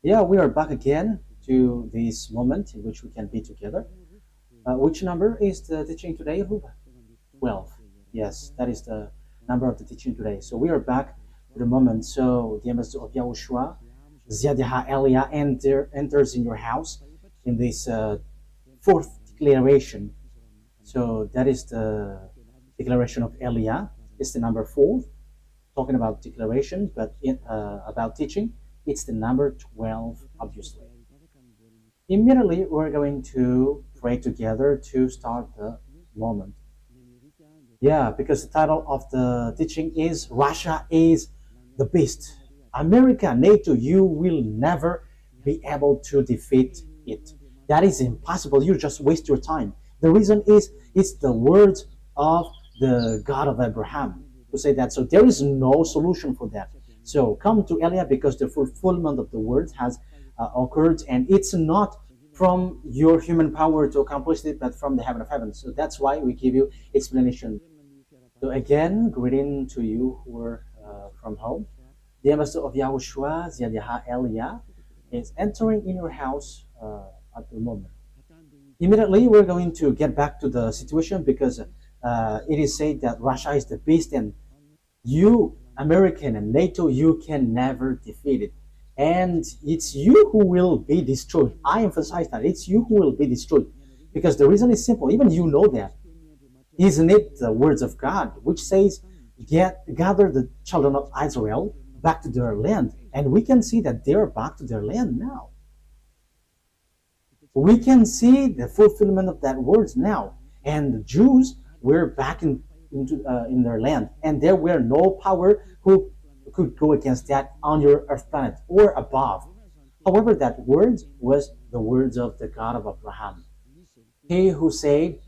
Yeah, we are back again to this moment in which we can be together. Which number is the teaching today, Ruba? 12. Yes, that is the number of the teaching today. So we are back to the moment. So the ambassador of YAHOSHUAH, YAH Elia enters in your house in this fourth declaration. So that is the declaration of Elia. It's the number 4, talking about declaration, but about teaching, it's the number 12, obviously. Immediately, we're going to pray together to start the moment. Yeah, because the title of the teaching is Russia is the beast. America, NATO, you will never be able to defeat it. That is impossible. You just waste your time. The reason is it's the words of the God of Abraham who say that. So there is no solution for that. So come to Elia because the fulfillment of the words has occurred, and it's not from your human power to accomplish it, but from the heaven of heavens. So that's why we give you explanation. So again, greeting to you who are from home. The ambassador of YAHOSHUAH, YAH Elia, is entering in your house at the moment. Immediately, we're going to get back to the situation because it is said that Russia is the beast, and you, American and NATO, you can never defeat it. And it's you who will be destroyed. I emphasize that it's you who will be destroyed. Because the reason is simple. Even you know that. Isn't it the words of God, which says, gather the children of Israel back to their land. And we can see that they are back to their land now. We can see the fulfillment of that words now. And the Jews were back in their land. And there were no power who could go against that on your earth planet or above. However, that word was the words of the God of Abraham. He who said,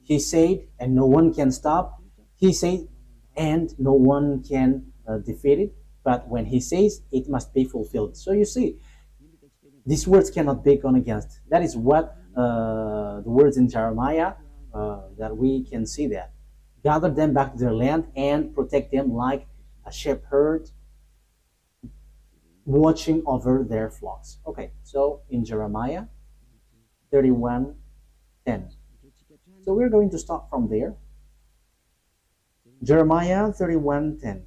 he said, and no one can stop. He said, and no one can defeat it. But when he says, it must be fulfilled. So you see, these words cannot be gone against. That is what the words in Jeremiah, that we can see that. Gather them back to their land and protect them like a shepherd watching over their flocks. Okay, so in Jeremiah 31:10. So we're going to start from there. Jeremiah 31:10.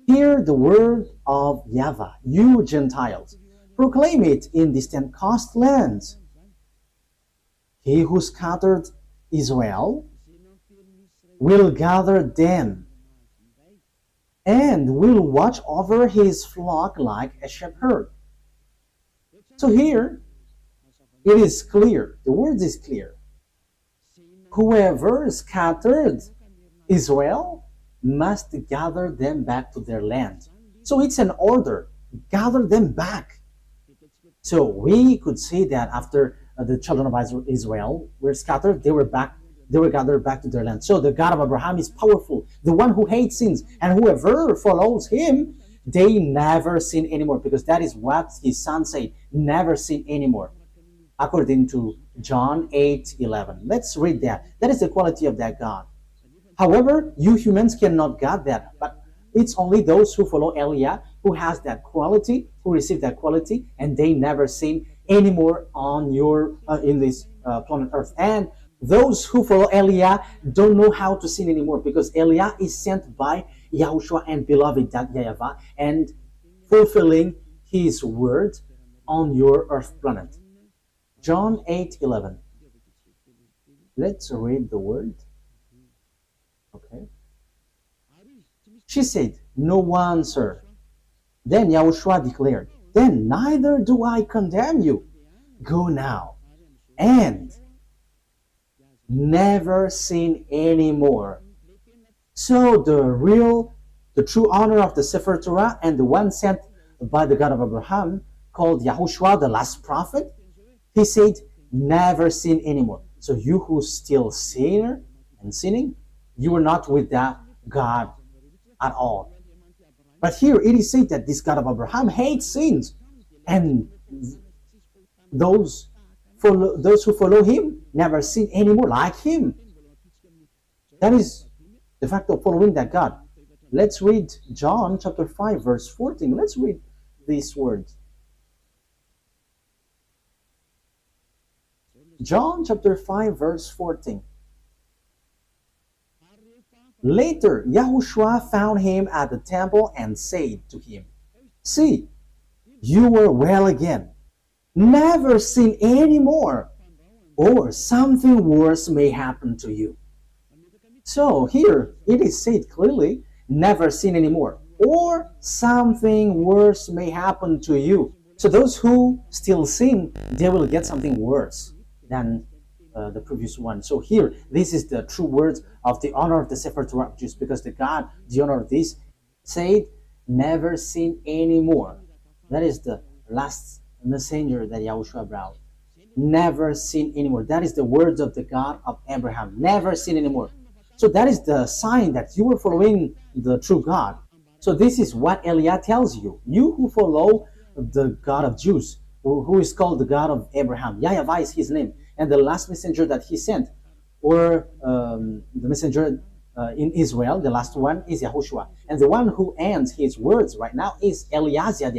Hear the word of YAHVAH, you Gentiles. Proclaim it in distant coastlands. He who scattered Israel will gather them and will watch over his flock like a shepherd. So here, it is clear. The word is clear. Whoever scattered Israel must gather them back to their land. So it's an order. Gather them back. So we could see that after the children of Israel were scattered, they were gathered back to their land. So the God of Abraham is powerful, the one who hates sins, and whoever follows him, they never sin anymore, because that is what his son said, never sin anymore, according to John 8:11. Let's read that. That is the quality of that God. However, you humans cannot get that, but it's only those who follow Elia who has that quality, who receive that quality, and they never sin anymore on in this planet Earth. And those who follow Elia don't know how to sin anymore, because Elia is sent by YAHOSHUAH and beloved that YAHVAH, and fulfilling his word on your earth planet. John 8:11. Let's read the word. Okay. She said, no one, sir. Then YAHOSHUAH declared, then neither do I condemn you. Go now and never sin anymore. So the true honor of the Sefer Torah and the one sent by the God of Abraham, called YAHOSHUAH, the last prophet, he said, never sin anymore. So you who still sinner and sinning, you are not with that God at all. But here it is said that this God of Abraham hates sins, and those who follow him never sin anymore like him. That is the fact of following that God. Let's read John chapter 5 verse 14. Let's read these words. John chapter 5 verse 14. Later, YAHOSHUAH found him at the temple and said to him, "See, you were well again. Never sin any more, or something worse may happen to you." So here it is said clearly, never sin anymore, or something worse may happen to you. So those who still sin, they will get something worse than the previous one. So here, this is the true words of the honor of the Sefer Torah of Jews, because the God, the honor of this, said, never sin anymore. That is the last messenger that YAHOSHUAH brought. Never sin anymore. That is the words of the God of Abraham. Never sin anymore. So that is the sign that you are following the true God. So this is what Eliah tells you. You who follow the God of Jews, who is called the God of Abraham. YAHVAH is his name. And the last messenger that he sent, or the messenger in Israel, the last one is YAHOSHUAH. And the one who ends his words right now is Eliezer,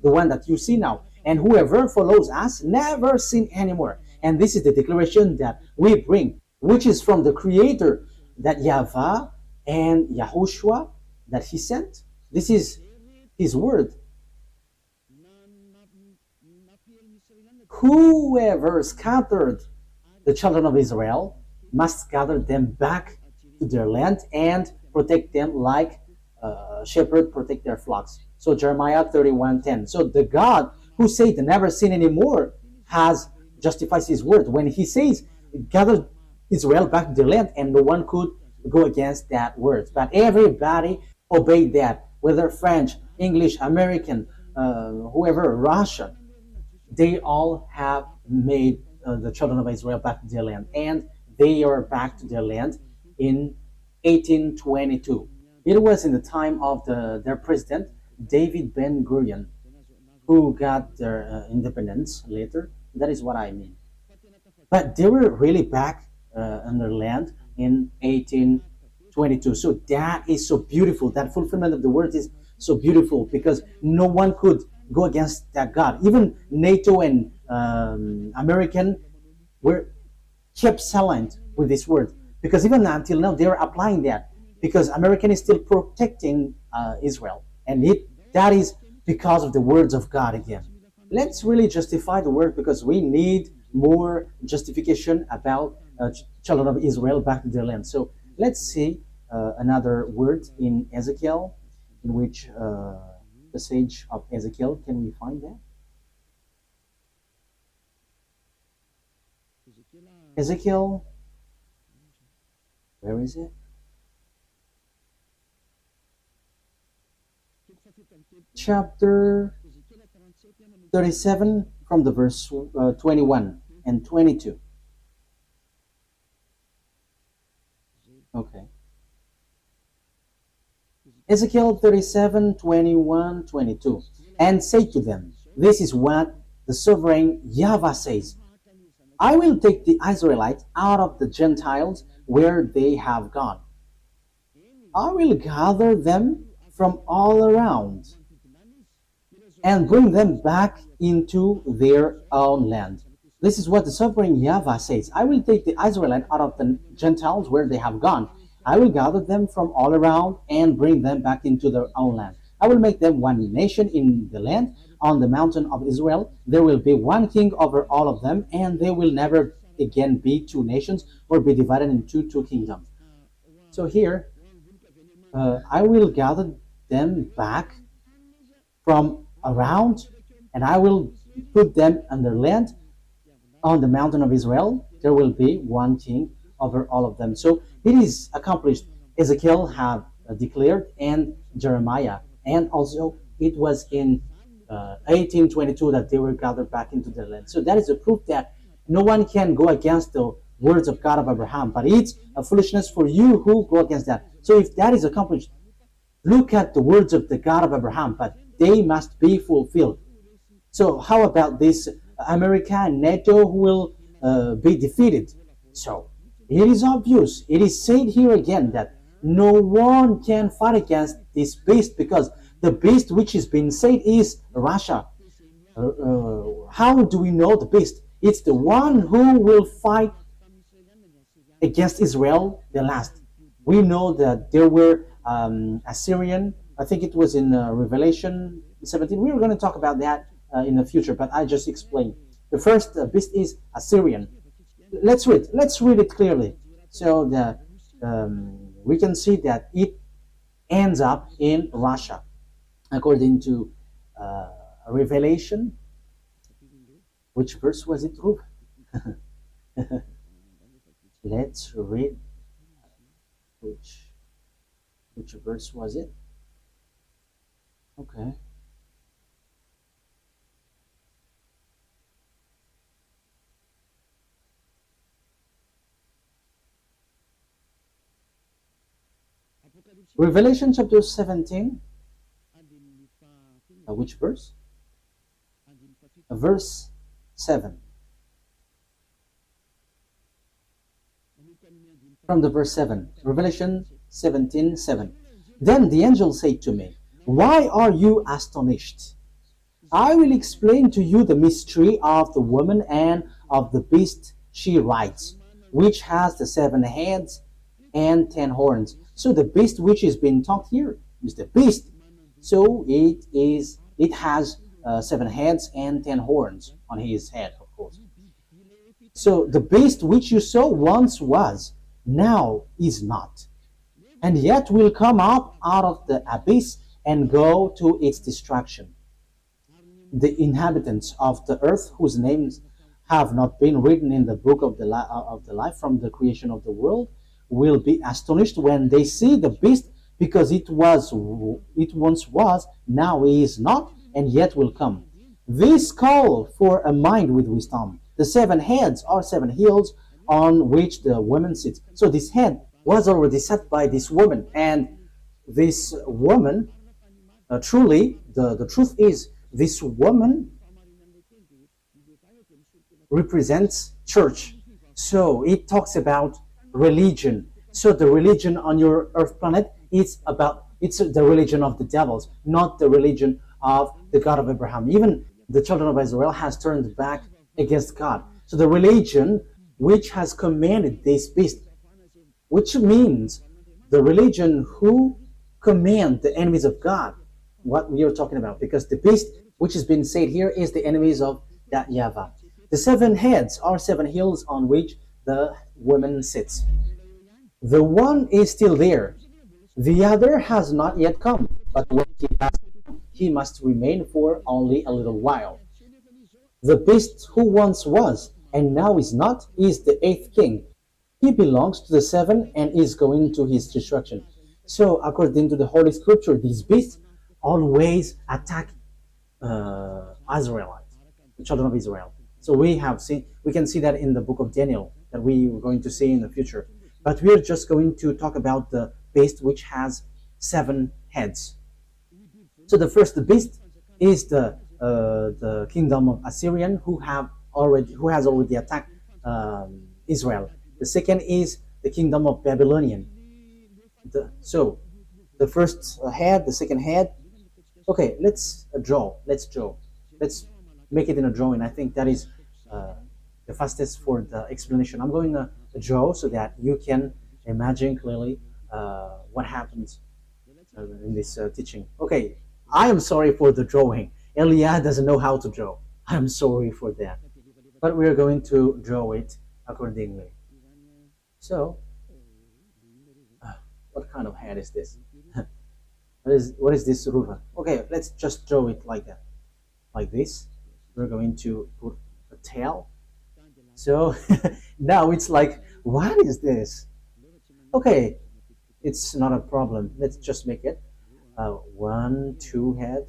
the one that you see now. And whoever follows us never sin anymore. And this is the declaration that we bring, which is from the Creator, that YAHVAH and YAHOSHUAH that he sent. This is his word. Whoever scattered the children of Israel must gather them back to their land and protect them like shepherds protect their flocks. So Jeremiah 31:10. So the God who said never sin anymore has justifies his word when he says gather Israel back to their land, and no one could go against that word. But everybody obeyed that, whether French, English, American, whoever, Russia. They all have made the children of Israel back to their land, and they are back to their land in 1822. It was in the time of their president, David Ben-Gurion, who got their independence later. That is what I mean. But they were really back on their land in 1822. So that is so beautiful. That fulfillment of the word is so beautiful, because no one could go against that God. Even NATO and American were kept silent with this word, because even until now they are applying that, because American is still protecting Israel, and that is because of the words of God again. Let's really justify the word, because we need more justification about children of Israel back to their land. So let's see another word in Ezekiel, in which the sage of Ezekiel. Can we find that? Ezekiel, where is it? Chapter 37 from the verse 21 and 22. Okay. Ezekiel 37, 21, 22. And say to them, this is what the sovereign YAHVAH says. I will take the Israelites out of the Gentiles where they have gone. I will gather them from all around and bring them back into their own land. This is what the sovereign YAHVAH says. I will take the Israelites out of the Gentiles where they have gone. I will gather them from all around and bring them back into their own land. I will make them one nation in the land. On the mountain of Israel, there will be one king over all of them, and they will never again be two nations or be divided into two kingdoms. So here, I will gather them back from around, and I will put them on their land. On the mountain of Israel, there will be one king over all of them. So it is accomplished. Ezekiel have declared, and Jeremiah, and also it was in 1822 that they were gathered back into their land. So that is a proof that no one can go against the words of God of Abraham, but it's a foolishness for you who go against that. So if that is accomplished, look at the words of the God of Abraham, but they must be fulfilled. So how about this America and NATO who will be defeated? So it is obvious. It is said here again that no one can fight against this beast, because the beast which is being said is Russia. How do we know the beast? It's the one who will fight against Israel the last. We know that there were Assyrian. I think it was in Revelation 17. We were going to talk about that in the future, but I just explained. The first beast is Assyrian. Let's read. Let's read it clearly, so that we can see that it ends up in Russia, according to Revelation. Which verse was it, Ruth? Let's read. Which verse was it? Okay. Revelation chapter 17. Which verse? Verse 7. From the verse 7. Revelation 17:7. Then the angel said to me, "Why are you astonished? I will explain to you the mystery of the woman and of the beast she rides, which has the 7 heads and 10 horns." So the beast which is being talked here is the beast. So it has 7 heads and 10 horns on his head, of course. So the beast which you saw once was, now is not, and yet will come up out of the abyss and go to its destruction. The inhabitants of the earth, whose names have not been written in the book of the life from the creation of the world, will be astonished when they see the beast, because it once was, now is not, and yet will come. This call for a mind with wisdom. The 7 heads are 7 hills on which the woman sits. So this head was already set by this woman, and this woman, truly, the truth is, this woman represents church. So it talks about religion. So the religion on your earth planet, it's the religion of the devils, not the religion of the God of Abraham. Even the children of Israel has turned back against God. So the religion which has commanded this beast, which means the religion who command the enemies of God, what we are talking about, because the beast which has been said here is the enemies of that YAHVAH. The 7 heads are 7 hills on which the woman sits. The one is still there. The other has not yet come, but when he must remain for only a little while. The beast who once was and now is not is the 8th king. He belongs to the 7 and is going to his destruction. So according to the Holy Scripture, these beasts always attack Israelites, the children of Israel. So we can see that in the book of Daniel, that we are going to see in the future. But we are just going to talk about the beast which has 7 heads. So the first beast is the kingdom of Assyrian, who has already attacked Israel. The second is the kingdom of Babylonian. So the first head, the second head. Okay, let's draw. Let's make it in a drawing. I think that is the fastest for the explanation. I'm going to draw so that you can imagine clearly what happens in this teaching. Okay, I am sorry for the drawing. Elia doesn't know how to draw. I'm sorry for that. But we're going to draw it accordingly. So, what kind of head is this? What is this, Ruva? Okay, let's just draw it like that. Like this. We're going to put a tail. So, now it's like, what is this? Okay, it's not a problem. Let's just make it 1, 2 head,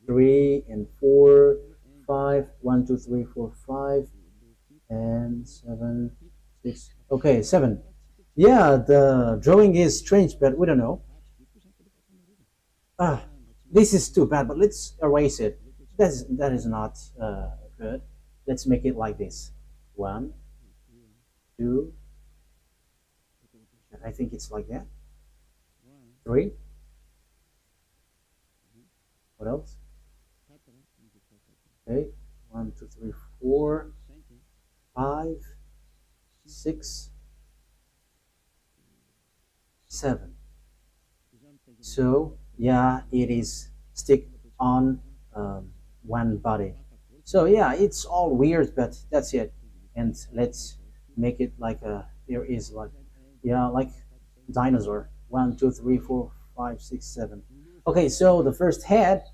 3 and 4, 5, 1, 2, 3, 4, 5, and 7, 6. Okay, 7. Yeah, the drawing is strange, but we don't know. This is too bad, but let's erase it. That is not good. Let's make it like this. 1, 2, I think it's like that. 3. What else? Okay, 1, 2, 3, 4, 5, 6, 7. So yeah, it is stick on one body. So yeah, it's all weird, but that's it. And let's make it like there is like, yeah, like dinosaur. 1, 2, 3, 4, 5, 6, 7. Okay, so the first head.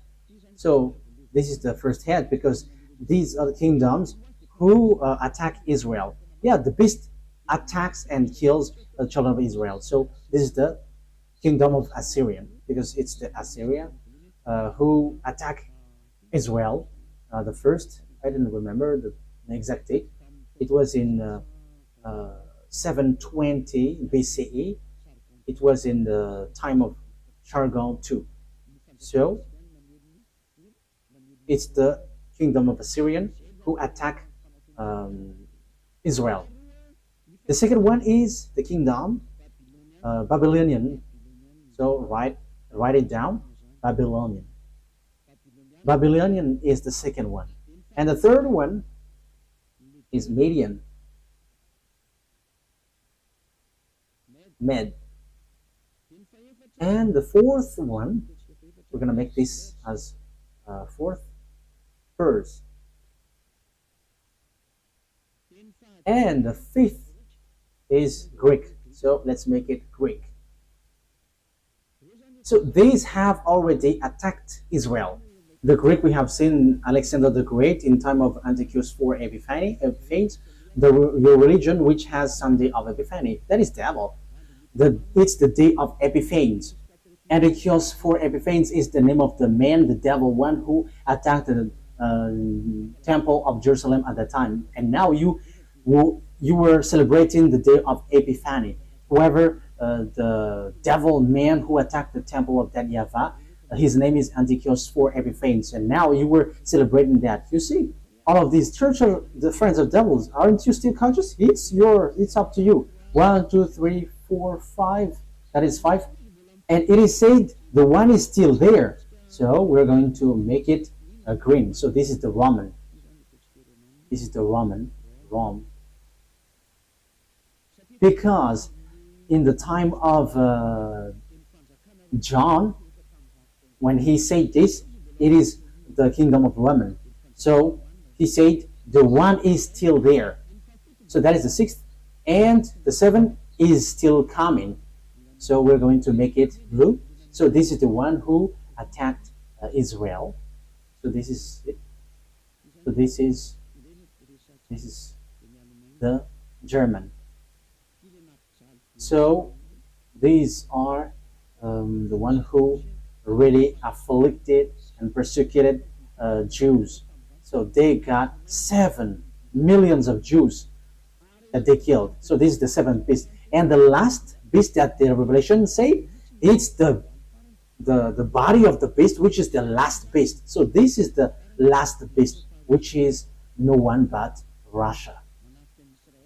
So this is the first head because these are the kingdoms who attack Israel. Yeah, the beast attacks and kills the children of Israel. So this is the kingdom of Assyrian because it's the Assyria who attack Israel. The first, I didn't remember the exact date. It was in 720 BCE. It was in the time of Sargon II. So it's the kingdom of Assyrian who attack Israel. The second one is the kingdom Babylonian. So write it down. Babylonian. Babylonian is the second one. And the third one is Median. Med. And the fourth one, we're going to make this as fourth, Pers. And the fifth is Greek. So let's make it Greek. So these have already attacked Israel. The Greek, we have seen Alexander the Great in time of Antiochus IV Epiphanes, your religion which has Sunday of Epiphany. That is devil. It's the day of Epiphanes. Antiochus IV Epiphanes is the name of the man, the devil one who attacked the temple of Jerusalem at that time. And now you were celebrating the day of Epiphany. Whoever the devil man who attacked the temple of that YAHVAH, his name is Antiochus IV Epiphanes, and now you were celebrating that. You see, all of these church are the friends of devils. Aren't you still conscious? It's up to you. 1, 2, 3, 4, 5. That is 5. And it is said the one is still there. So we're going to make it green. So this is the Roman. This is the Roman. Rome. Because in the time of John, when he said this, it is the kingdom of Roman. So he said the one is still there. So that is the 6th. And the 7th is still coming. So we're going to make it blue. So this is the one who attacked Israel. So this is it. So this is the German. So these are the one who really afflicted and persecuted Jews. So they got 7 millions of Jews that they killed. So this is the 7th beast. And the last beast that the Revelation say, it's the body of the beast, which is the last beast. So this is the last beast, which is no one but Russia.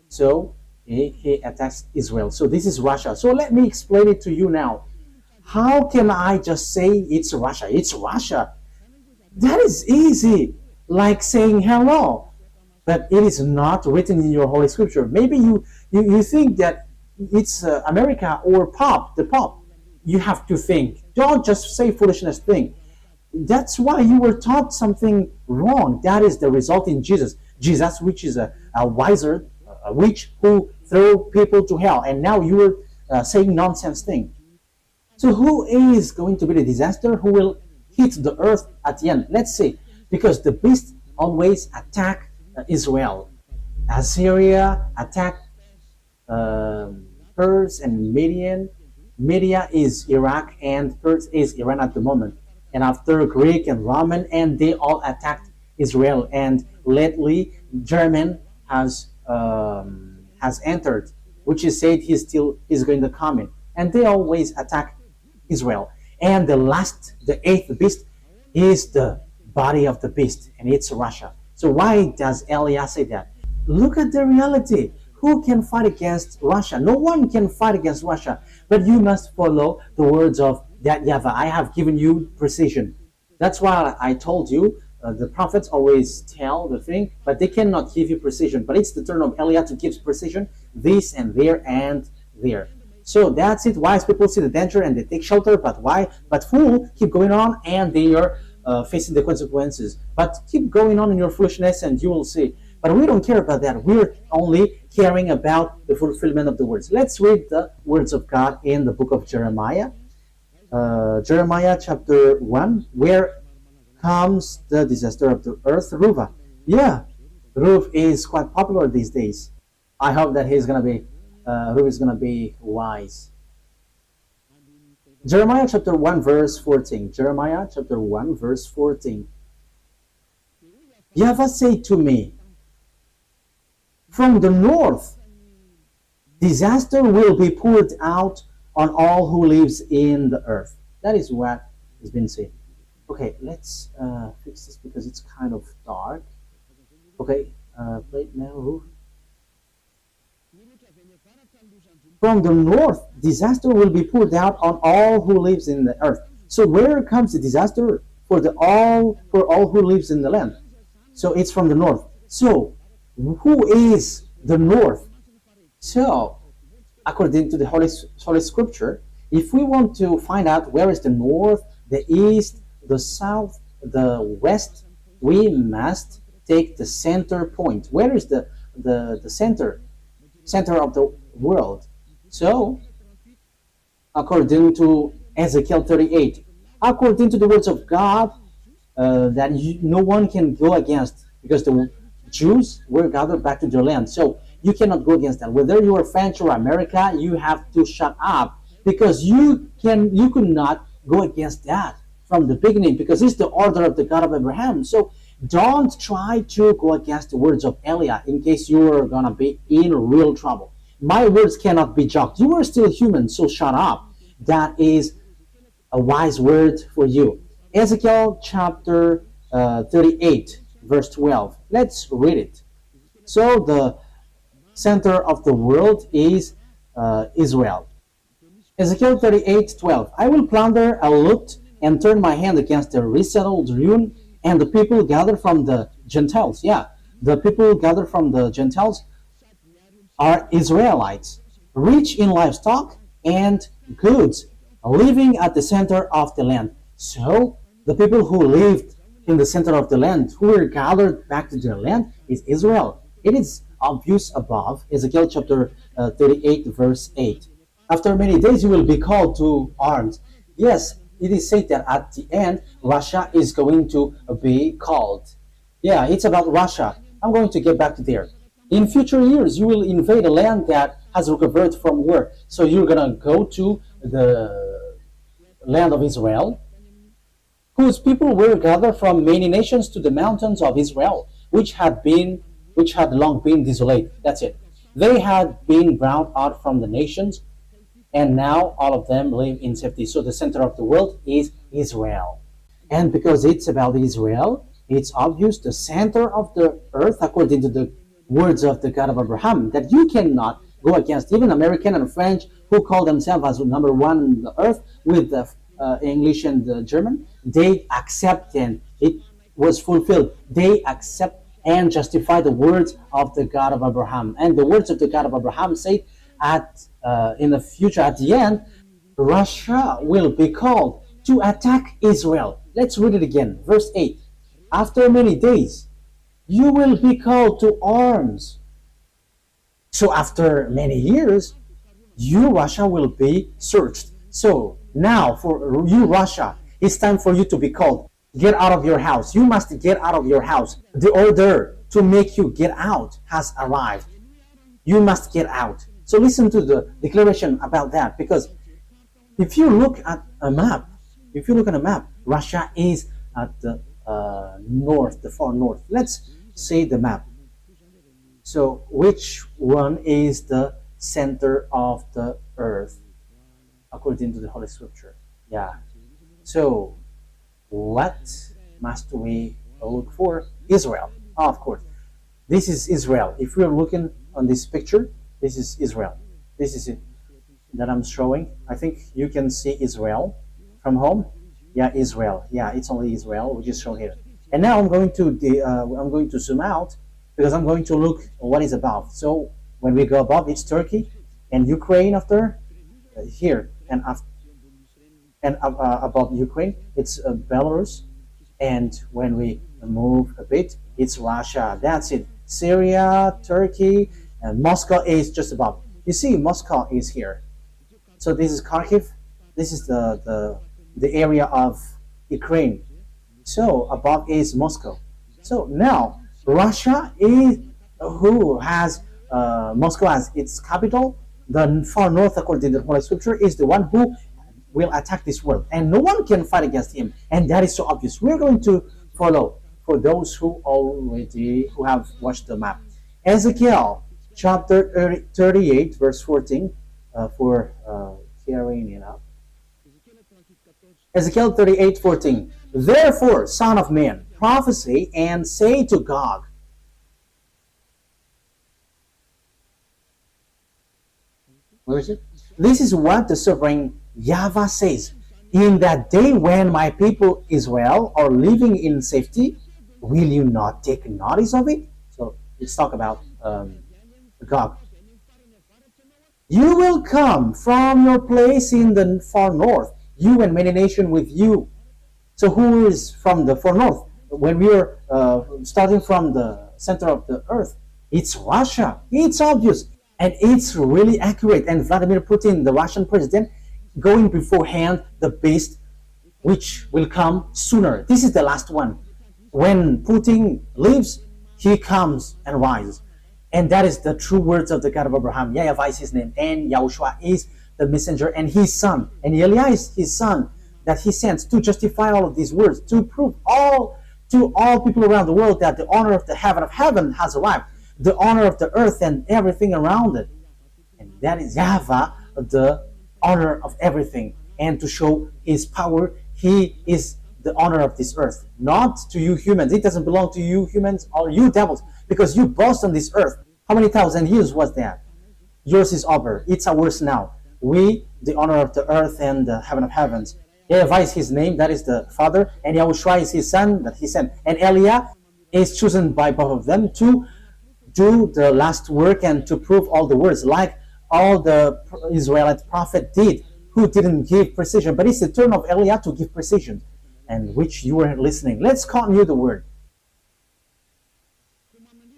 So he attacks Israel. So this is Russia. So let me explain it to you now. How can I just say it's Russia? It's Russia. That is easy, like saying hello. But it is not written in your Holy Scripture. Maybe you think that it's America or the Pope. You have to think. Don't just say foolishness thing. That's why you were taught something wrong. That is the result in Jesus. Jesus, which is a witch who threw people to hell. And now you are saying nonsense thing. So who is going to be the disaster? Who will hit the earth at the end? Let's see. Because the beast always attack Israel. Assyria attacked Pers and Median. Media is Iraq and Pers is Iran at the moment. And after Greek and Roman, and they all attacked Israel. And lately, German has entered, which is said he's going to come in. And they always attack Israel. And the 8th beast is the body of the beast, and it's Russia. So why does Elias say that? Look at the reality. who can fight against Russia? No one can fight against Russia. But you must follow the words of that YAHVAH. I have given you precision. That's why I told you the prophets always tell the thing, but they cannot give you precision. But it's the turn of Eliah to give precision, this and there and there. So that's it. Wise people see the danger and they take shelter, but why? But fool keep going on and they are facing the consequences. But keep going on in your foolishness and you will see. But we don't care about that. We're only caring about the fulfillment of the words. Let's read the words of God in the book of Jeremiah. Jeremiah chapter 1, where comes the disaster of the earth, Ruva. Yeah, Ruv is quite popular these days. I hope that he's gonna be, Ruv is gonna be wise. Jeremiah chapter 1 verse 14. Jeremiah chapter 1 verse 14. YAHVAH said to me, from the north, disaster will be poured out on all who lives in the earth. That is what has been said. Okay, let's fix this because it's kind of dark. Okay, play it now. From the north, disaster will be poured out on all who lives in the earth. So where comes the disaster for all who lives in the land? So it's from the north. So who is the north? So according to the Holy Scripture, if we want to find out where is the north, the east, the south, the west, we must take the center point. Where is the center of the world? So according to Ezekiel 38, according to the words of God, that no one can go against, because the Jews were gathered back to their land. So you cannot go against that. Whether you are French or America, you have to shut up, because you could not go against that from the beginning, because it's the order of the God of Abraham. So don't try to go against the words of Eliah in case you are gonna be in real trouble. My words cannot be joked. You are still human, so shut up. That is a wise word for you. Ezekiel chapter 38 verse 12. Let's read it. So the center of the world is Israel. Ezekiel 38:12. I will plunder and loot and turn my hand against the resettled ruin and the people gathered from the Gentiles. Yeah, the people gathered from the Gentiles are Israelites, rich in livestock and goods, living at the center of the land. So the people who lived in the center of the land, who were gathered back to their land, is Israel. It is obvious above, Ezekiel chapter 38 verse 8. After many days you will be called to arms. Yes, it is said that at the end Russia is going to be called. Yeah, it's about Russia. I'm going to get back to there. In future years you will invade a land that has recovered from war. So you're gonna go to the land of Israel, whose people were gathered from many nations to the mountains of Israel, which had long been desolate. That's it. They had been brought out from the nations, and now all of them live in safety. So the center of the world is Israel. And because it's about Israel, it's obvious the center of the earth, according to the words of the God of Abraham, that you cannot go against. Even American and French, who call themselves as number one on the earth with the English and the German, they accept, and it was fulfilled. They accept and justify the words of the God of Abraham. And the words of the God of Abraham say in the future, at the end, Russia will be called to attack Israel. Let's read it again. Verse 8. After many days, you will be called to arms. So after many years, you, Russia, will be searched. So now for you, Russia, it's time for you to be called. Get out of your house. You must get out of your house. The order to make you get out has arrived. You must get out. So listen to the declaration about that, because if you look at a map, Russia is at the north, the far north. Let's say the map. So which one is the center of the earth according to the Holy Scripture? Yeah. So what must we look for? Israel. Oh, of course. This is Israel. If we're looking on this picture, this is Israel. This is it that I'm showing. I think you can see Israel from home. Yeah, Israel. Yeah, it's only Israel, which is shown here. And now I'm going to zoom out because I'm going to look what is above. So when we go above, it's Turkey and Ukraine after here, and above Ukraine, it's Belarus. And when we move a bit, it's Russia. That's it. Syria, Turkey, and Moscow is just above. You see, Moscow is here. So this is Kharkiv. This is the area of Ukraine. So above is Moscow. So now Russia is who has Moscow as its capital. The far north, according to the Holy Scripture, is the one who will attack this world, and no one can fight against him. And that is so obvious. We're going to follow for those who have watched the map. Ezekiel chapter 38, verse 14, for carrying it up. Ezekiel 38, 14. Therefore, son of man, prophesy and say to Gog. Where is it? This is what the sovereign YAHVAH says. In that day when my people Israel are living in safety, will you not take notice of it? So let's talk about Gog. You will come from your place in the far north, you and many nations with you. So who is from the far north? When we are starting from the center of the earth, it's Russia. It's obvious. And it's really accurate. And Vladimir Putin, the Russian president, going beforehand the beast which will come sooner. This is the last one. When Putin leaves, he comes and rises. And that is the true words of the God of Abraham. YAHVAH is his name, and YAHOSHUAH is the messenger and his son. And Eliah is his son that he sends to justify all of these words, to prove to all people around the world that the honor of the heaven of heaven has arrived, the honor of the earth and everything around it. And that is YAHVAH, the honor of everything. And to show his power, he is the honor of this earth, not to you humans. It doesn't belong to you humans or you devils, because you boast on this earth. How many thousand years was that? Yours is over. It's ours now. We, the honor of the earth and the heaven of heavens. YAHVAH is his name, that is the Father, and YAHOSHUAH is his son that he sent. And Eliah is chosen by both of them to do the last work and to prove all the words, like all the Israelite prophet did, who didn't give precision. But it's the turn of Eliah to give precision, and which you were listening. Let's continue the word.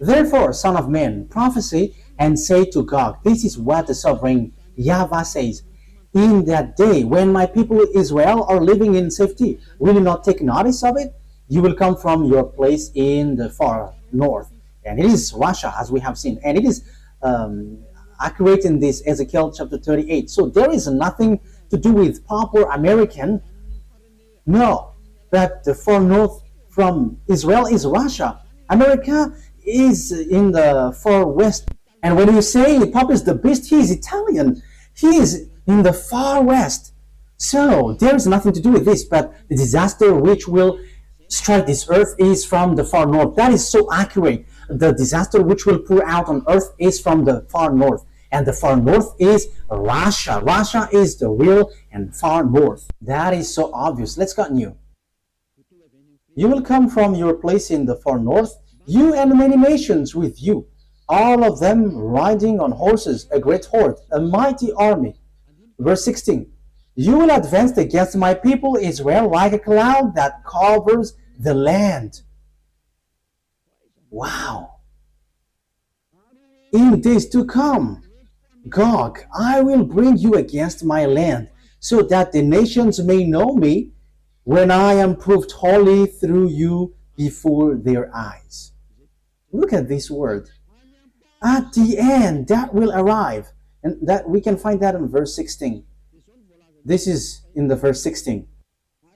Therefore, son of man, prophesy and say to Gog, this is what the sovereign YAHVAH says. In that day, when my people Israel are living in safety, will you not take notice of it? You will come from your place in the far north. And it is Russia, as we have seen. And it is accurate in this Ezekiel chapter 38. So there is nothing to do with popular American. No, but the far north from Israel is Russia. America is in the far west. And when you say Papa is the beast, he is Italian. He is in the far west. So there is nothing to do with this, but the disaster which will strike this earth is from the far north. That is so accurate. The disaster which will pour out on earth is from the far north. And the far north is Russia. Russia is the real and far north. That is so obvious. Let's continue. You will come from your place in the far north, you and many nations with you, all of them riding on horses, a great horde, a mighty army. Verse 16. You will advance against my people Israel like a cloud that covers the land. Wow. In days to come, Gog, I will bring you against my land, so that the nations may know me when I am proved holy through you before their eyes. Look at this word. At the end, that will arrive. And that we can find that in verse 16. This is in the verse 16.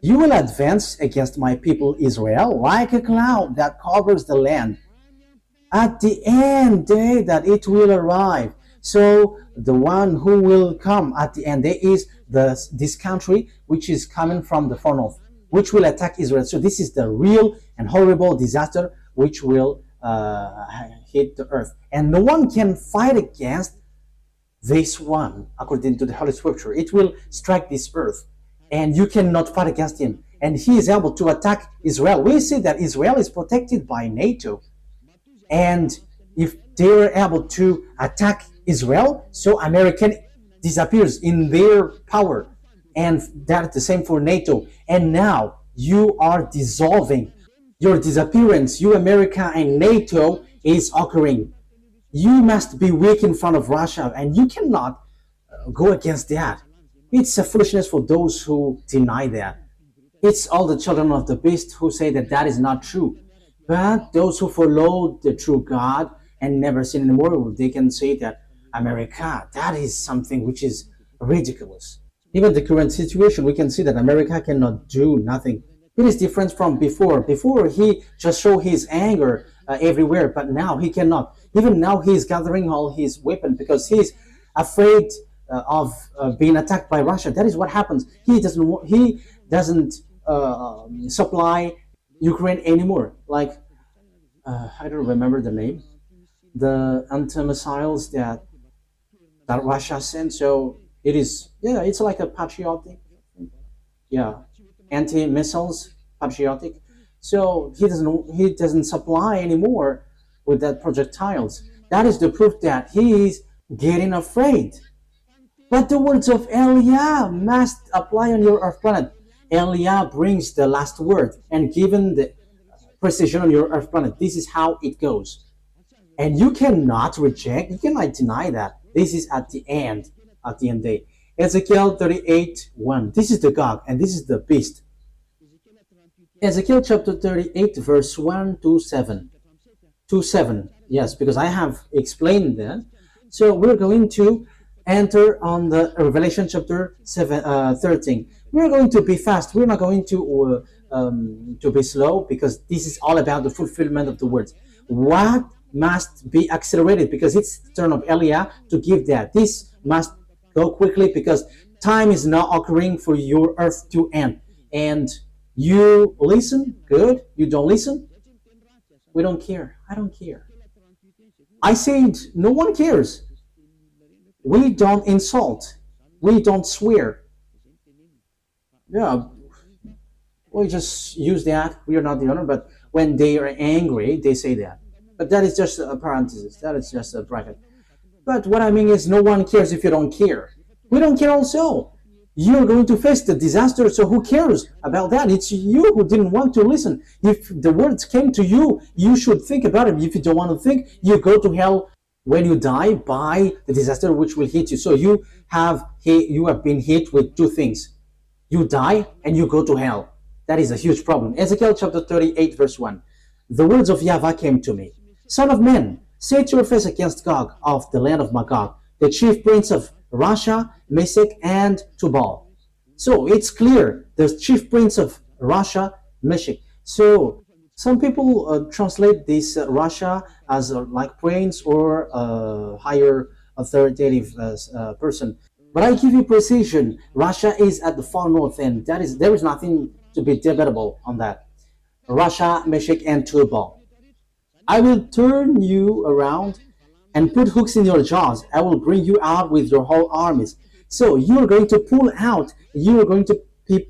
You will advance against my people Israel like a cloud that covers the land. At the end day that it will arrive. So the one who will come at the end day is this country which is coming from the far north, which will attack Israel. So this is the real and horrible disaster which will hit the earth. And no one can fight against this one, according to the Holy Scripture. It will strike this earth, and you cannot fight against him. And he is able to attack Israel. We see that Israel is protected by NATO. And if they are able to attack Israel, so American disappears in their power. And that's the same for NATO. And now you are dissolving. Your disappearance, you America and NATO, is occurring. You must be weak in front of Russia, and you cannot go against that. It's a foolishness for those who deny that. It's all the children of the beast who say that that is not true. But those who follow the true God and never sin anymore, they can say that America, that is something which is ridiculous. Even the current situation, we can see that America cannot do nothing. It is different from before. Before, he just showed his anger everywhere, but now he cannot. Even now, he is gathering all his weapons because he is afraid of being attacked by Russia. That is what happens. He doesn't supply Ukraine anymore. Like I don't remember the name. The anti-missiles that Russia sent. So it is, yeah, it's like a patriotic, yeah, anti-missiles, patriotic. So he doesn't supply anymore with that projectiles. That is the proof that he is getting afraid. But the words of YAH must apply on your earth planet. YAH brings the last word and given the precision on your earth planet. This is how it goes. And you cannot reject, you cannot deny that. This is at the end day. Ezekiel 38:1. This is the Gog and this is the beast. Ezekiel chapter 38, verse 1 to 7. To 7. Yes, because I have explained that. So we're going to enter on the Revelation chapter 13. We're going to be fast. We're not going to be slow, because this is all about the fulfillment of the words. What must be accelerated, because it's the turn of YAH to give that. This must go quickly because time is now occurring for your earth to end. And you listen, good. You don't listen, we don't care. I don't care. I said no one cares. We don't insult. We don't swear. Yeah, we just use that. We are not the owner, but when they are angry, they say that. But that is just a parenthesis. That is just a bracket. But what I mean is no one cares if you don't care. We don't care also. You're going to face the disaster, so who cares about that? It's you who didn't want to listen. If the words came to you, you should think about it. If you don't want to think, you go to hell when you die by the disaster which will hit you. So you have been hit with two things. You die and you go to hell. That is a huge problem. Ezekiel chapter 38 verse 1. The words of YAHVAH came to me. Son of man, set your face against Gog of the land of Magog, the chief prince of Russia, Meshech, and Tubal. So it's clear, the chief prince of Russia, Meshech. So some people translate this Russia as like prince or higher authoritative person. But I give you precision. Russia is at the far north end. There is nothing to be debatable on that. Russia, Meshech, and Tubal. I will turn you around and put hooks in your jaws. I will bring you out with your whole armies. So you are going to pull out. You are going to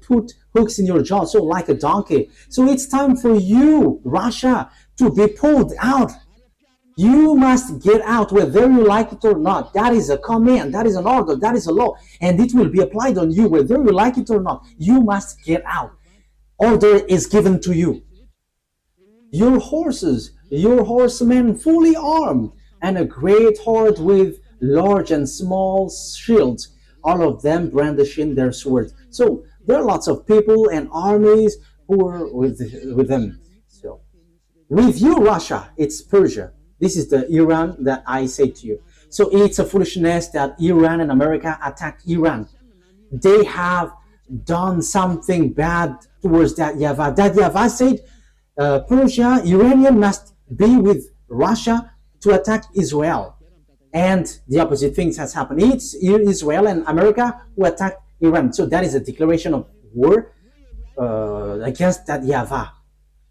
put hooks in your jaws, so like a donkey. So it's time for you, Russia, to be pulled out. You must get out whether you like it or not. That is a command. That is an order. That is a law. And it will be applied on you whether you like it or not. You must get out. Order is given to you. Your horses, your horsemen fully armed, and a great horde with large and small shields, all of them brandishing their swords. So there are lots of people and armies who are with them. So with you, Russia, it's Persia. This is the Iran that I say to you. So it's a foolishness that Iran and America attacked Iran. They have done something bad towards that YAHVAH. That YAHVAH said Persia, Iranian must be with Russia to attack Israel. And the opposite things has happened. It's Israel and America who attacked Iran. So that is a declaration of war against that YAHVAH.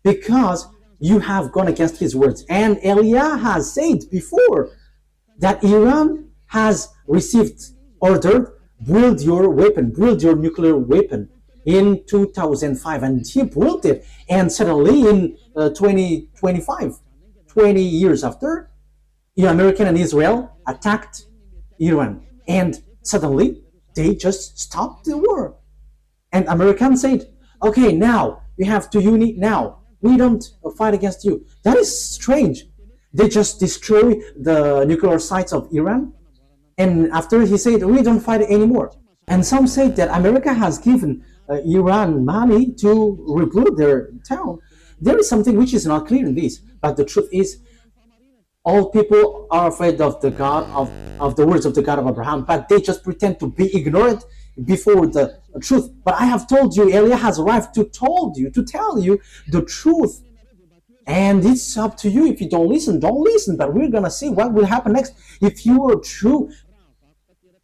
Because You have gone against his words. And Elia has said before that Iran has received order, build your weapon, build your nuclear weapon in 2005, and he built it. And suddenly in 2025, 20 years after, America and Israel attacked Iran, and suddenly they just stopped the war. And Americans said, okay, now you have to unite now. We don't fight against you. That is strange. They just destroy the nuclear sites of Iran. And after he said, we don't fight anymore. And some say that America has given Iran money to rebuild their town. There is something which is not clear in this. But the truth is, all people are afraid of the God of the words of the God of Abraham, but they just pretend to be ignorant before the truth. But I have told you, Elia has arrived to tell you the truth. And it's up to you. If you don't listen, don't listen. But we're gonna see what will happen next. If you are true,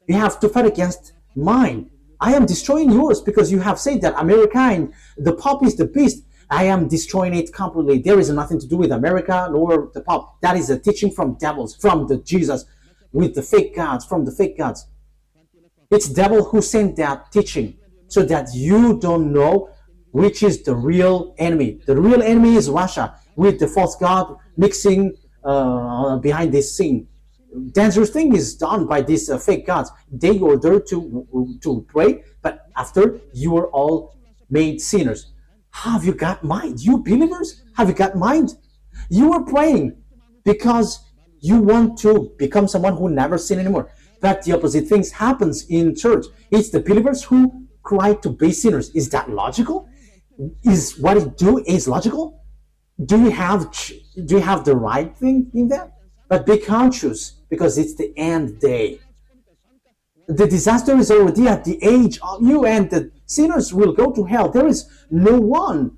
you have to fight against mine. I am destroying yours because you have said that America and the Pope is the beast. I am destroying it completely. There is nothing to do with America nor the Pope. That is a teaching from devils, from the Jesus, with the fake gods, from the fake gods. It's devil who sent that teaching so that you don't know which is the real enemy. The real enemy is Russia, with the false god mixing behind this scene. Dangerous thing is done by these fake gods. They order to pray, but after you are all made sinners. Have you got mind? You believers, have you got mind? You are praying because you want to become someone who never sin anymore. But the opposite things happens in church. It's the believers who cry to be sinners. Is that logical? Is what you do is logical? Do you have the right thing in that? But be conscious, because it's the end day. The disaster is already at the age of you, and the sinners will go to hell. There is no one.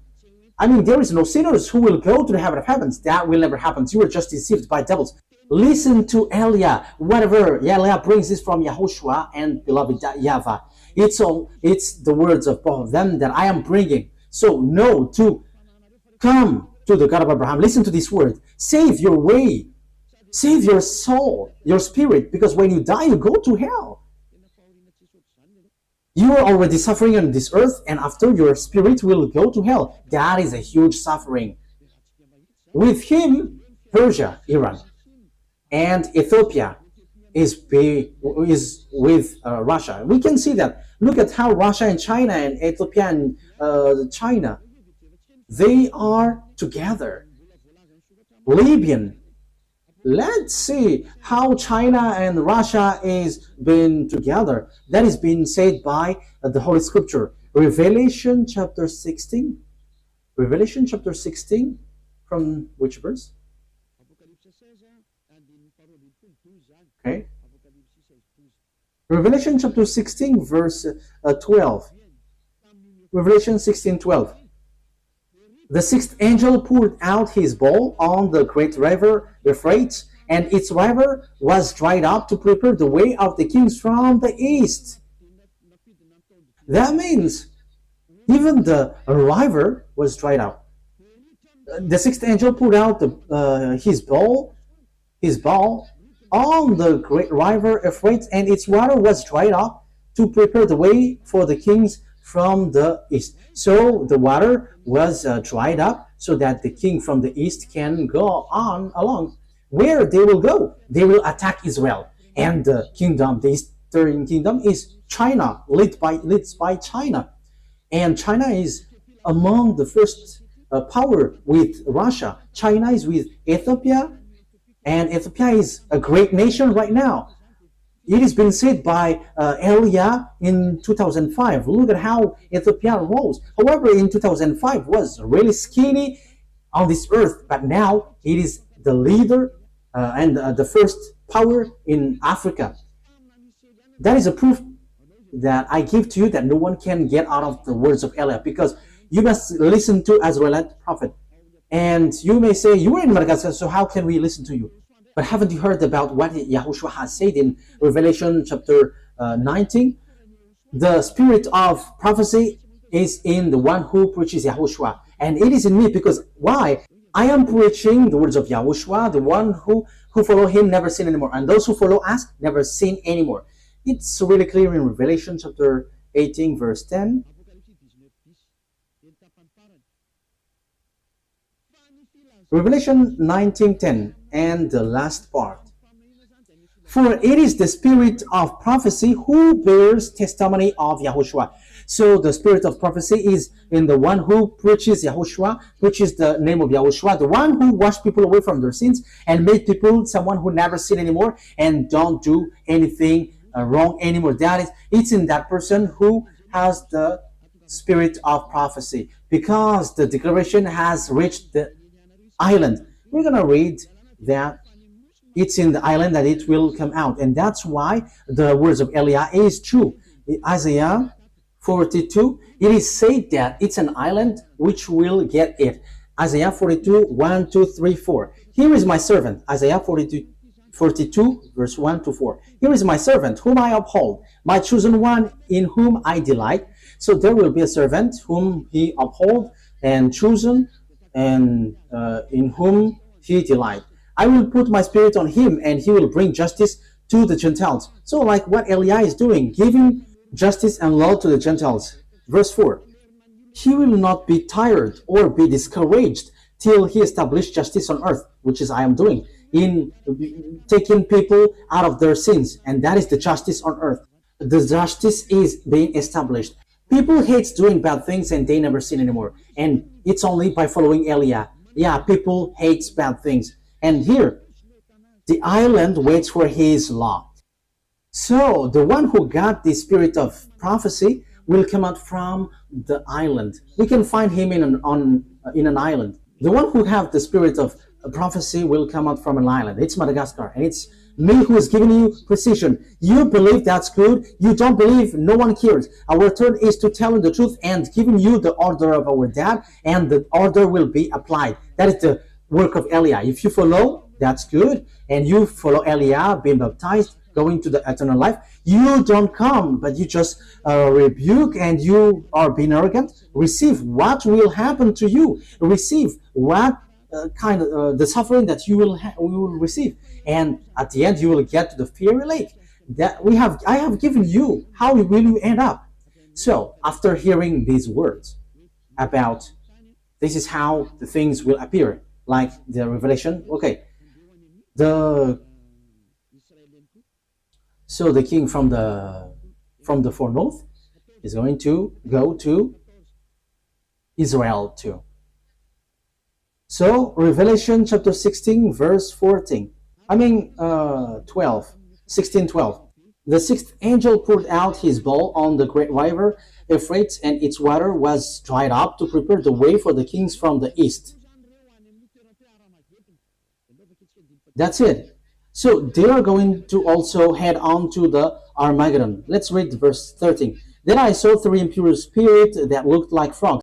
There is no sinners who will go to the heaven of heavens. That will never happen. You are just deceived by devils. Listen to Elia. Whatever Elia brings is from YAHOSHUAH and beloved YAHVAH. It's the words of both of them that I am bringing. So know to come to the God of Abraham. Listen to this word. Save your way. Save your soul, your spirit, because when you die, you go to hell. You are already suffering on this earth, and after your spirit will go to hell. That is a huge suffering. With him, Persia, Iran, and Ethiopia is with Russia. We can see that. Look at how Russia and China and Ethiopia and China, they are together. Libyan. Let's see how China and Russia is been together. That is being said by the Holy Scripture. Revelation chapter 16. Revelation chapter 16, from which verse? Okay. Revelation chapter 16, verse 12. Revelation 16:12. The sixth angel poured out his bowl on the great river Euphrates, and its river was dried up to prepare the way of the kings from the east. That means even the river was dried up. The sixth angel poured out his bowl on the great river Euphrates, and its water was dried up to prepare the way for the kings from the east. So the water was dried up so that the king from the east can go on along. Where they will go? They will attack Israel. And the kingdom, the eastern kingdom, is China, led by China. And China is among the first power with Russia. China is with Ethiopia, and Ethiopia is a great nation right now. It has been said by Elia in 2005. Look at how Ethiopia rose. However, in 2005 was really skinny on this earth, but now it is the leader and the first power in Africa. That is a proof that I give to you that no one can get out of the words of Elia, because you must listen to Israelite prophet. And you may say, you are in Madagascar, so how can we listen to you? But haven't you heard about what YAHOSHUAH has said in Revelation chapter 19? The spirit of prophecy is in the one who preaches YAHOSHUAH. And it is in me because, why? I am preaching the words of YAHOSHUAH, the one who follow him never sin anymore, and those who follow us never sin anymore. It's really clear in Revelation chapter 18, verse 10. Revelation 19:10, and the last part. For it is the spirit of prophecy who bears testimony of YAHOSHUAH. So the spirit of prophecy is in the one who preaches YAHOSHUAH, preaches the name of YAHOSHUAH, the one who washed people away from their sins and made people someone who never sin anymore and don't do anything wrong anymore. It's in that person who has the spirit of prophecy, because the declaration has reached the island. We're going to read that it's in the island that it will come out, and that's why the words of Eliah is true. In Isaiah 42, it is said that it's an island which will get it. Isaiah 42, 1, 2, 3, 4. Here is my servant. Isaiah 42, verse 1 to 4. Here is my servant whom I uphold, my chosen one in whom I delight. So there will be a servant whom he uphold and chosen, and in whom he delight. I will put my spirit on him, and he will bring justice to the Gentiles. So like what Eliah is doing, giving justice and law to the Gentiles. Verse 4. He will not be tired or be discouraged till he establish justice on earth, which is I am doing, in taking people out of their sins. And that is the justice on earth. The justice is being established. People hate doing bad things and they never sin anymore. And it's only by following Eliah. Yeah, people hate bad things. And here, the island waits for his law. So the one who got the spirit of prophecy will come out from the island. We can find him in an island. The one who have the spirit of prophecy will come out from an island. It's Madagascar, and it's me who is giving you precision. You believe that's good. You don't believe, no one cares. Our turn is to tell you the truth and giving you the order of our dad, and the order will be applied. That is the work of Eliah. If you follow, that's good, and you follow Eliah, being baptized, going to the eternal life. You don't come, but you just rebuke, and you are being arrogant. Receive what will happen to you. Receive what kind of the suffering that you will receive, and at the end you will get to the fiery lake. I have given you. How will you end up? So after hearing these words about this is how the things will appear, like the revelation. Okay, so the king from the far north is going to go to Israel too. So Revelation chapter 16 verse 14. 16, 12. The sixth angel poured out his bowl on the great river Euphrates, and its water was dried up to prepare the way for the kings from the east. That's it. So they are going to also head on to the Armageddon. Let's read verse 13. Then I saw three impure spirits that looked like frogs.